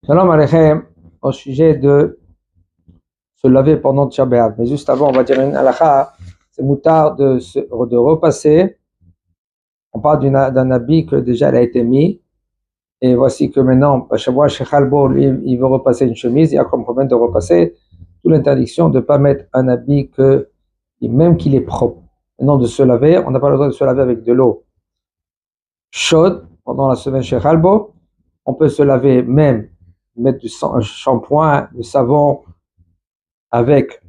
Shalom Aleichem, au sujet de se laver pendant Tisha B'Av. Mais juste avant, on va dire une halakha, c'est moutard de repasser. On parle d'un habit que déjà elle a été mis. Et voici que maintenant, Shavua Shechalbo, lui, il veut repasser une chemise. Il y a comme problème de repasser. Toute l'interdiction de ne pas mettre un habit que, même qu'il est propre. Maintenant, de se laver, on n'a pas le droit de se laver avec de l'eau chaude pendant la semaine Shechalbo. On peut se laver même, mettre du shampoing, du savon, avec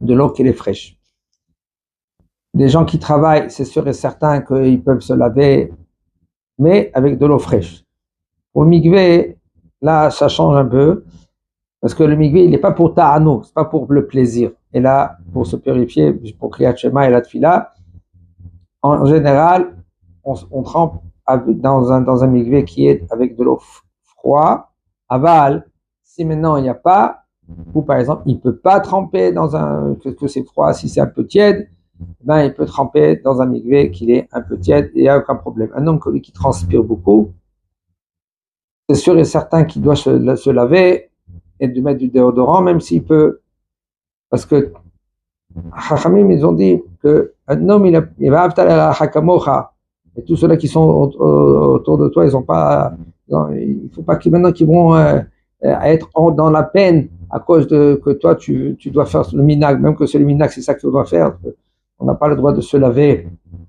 de l'eau qui est fraîche. Des gens qui travaillent, c'est sûr et certain qu'ils peuvent se laver, mais avec de l'eau fraîche. Pour le mikvé, là, ça change un peu, parce que le mikvé, il n'est pas pour ta'anou, c'est pas pour le plaisir. Et là, pour se purifier, pour Kriyat Shema et la Tfila, en général, on trempe dans un mikvé qui est avec de l'eau froide. Aval, si maintenant il n'y a pas, ou par exemple, il ne peut pas tremper dans que c'est froid, si c'est un peu tiède, ben, il peut tremper dans un mikvé qui est un peu tiède et il n'y a aucun problème. Un homme qui transpire beaucoup, c'est sûr et certain qu'il doit se laver et de mettre du déodorant, même s'il peut, parce que Chachamim, ils ont dit qu'un homme, il va aftaler la hakamocha, et tous ceux-là qui sont autour de toi, il ne faut pas maintenant qu'ils vont être dans la peine à cause que toi, tu dois faire le minag, même que c'est le minag, c'est ça que tu dois faire. On n'a pas le droit de se laver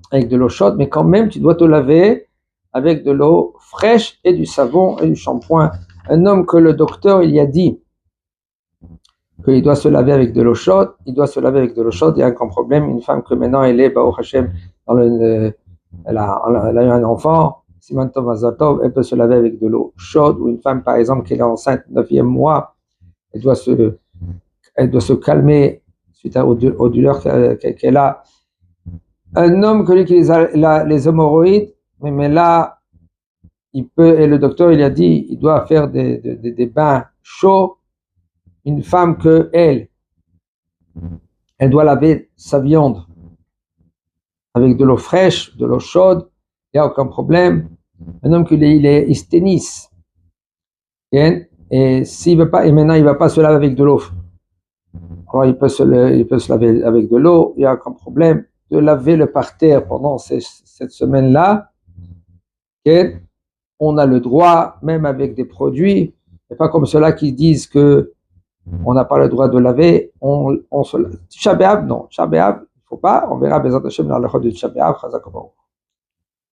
avec de l'eau chaude, mais quand même, tu dois te laver avec de l'eau fraîche et du savon et du shampoing. Un homme que le docteur, il y a dit qu'il doit se laver avec de l'eau chaude, il doit se laver avec de l'eau chaude, il n'y a aucun problème. Une femme que maintenant elle est, Baruch Hashem, elle a eu un enfant, Siman Tov Mazal Tov, elle peut se laver avec de l'eau chaude, ou une femme par exemple qui est enceinte, 9e mois, elle doit se calmer suite aux douleurs qu'elle a. Un homme que lui qui a les hémorroïdes, mais là, il peut, et le docteur il a dit, il doit faire des bains chauds. Une femme que elle doit laver sa viande avec de l'eau fraîche, de l'eau chaude, il n'y a aucun problème. Un homme il se tennise, et s'il veut pas, et maintenant il ne va pas se laver avec de l'eau, alors il peut se laver avec de l'eau, il n'y a aucun problème. De laver le parterre pendant cette semaine-là, on a le droit, même avec des produits, et pas comme ceux-là qui disent que on n'a pas le droit de laver, on se lave. Tisha B'Av, non, Tisha B'Av, il ne faut pas, on verra Bezat Hashem dans le de Tisha B'Av, Chazak Baruch.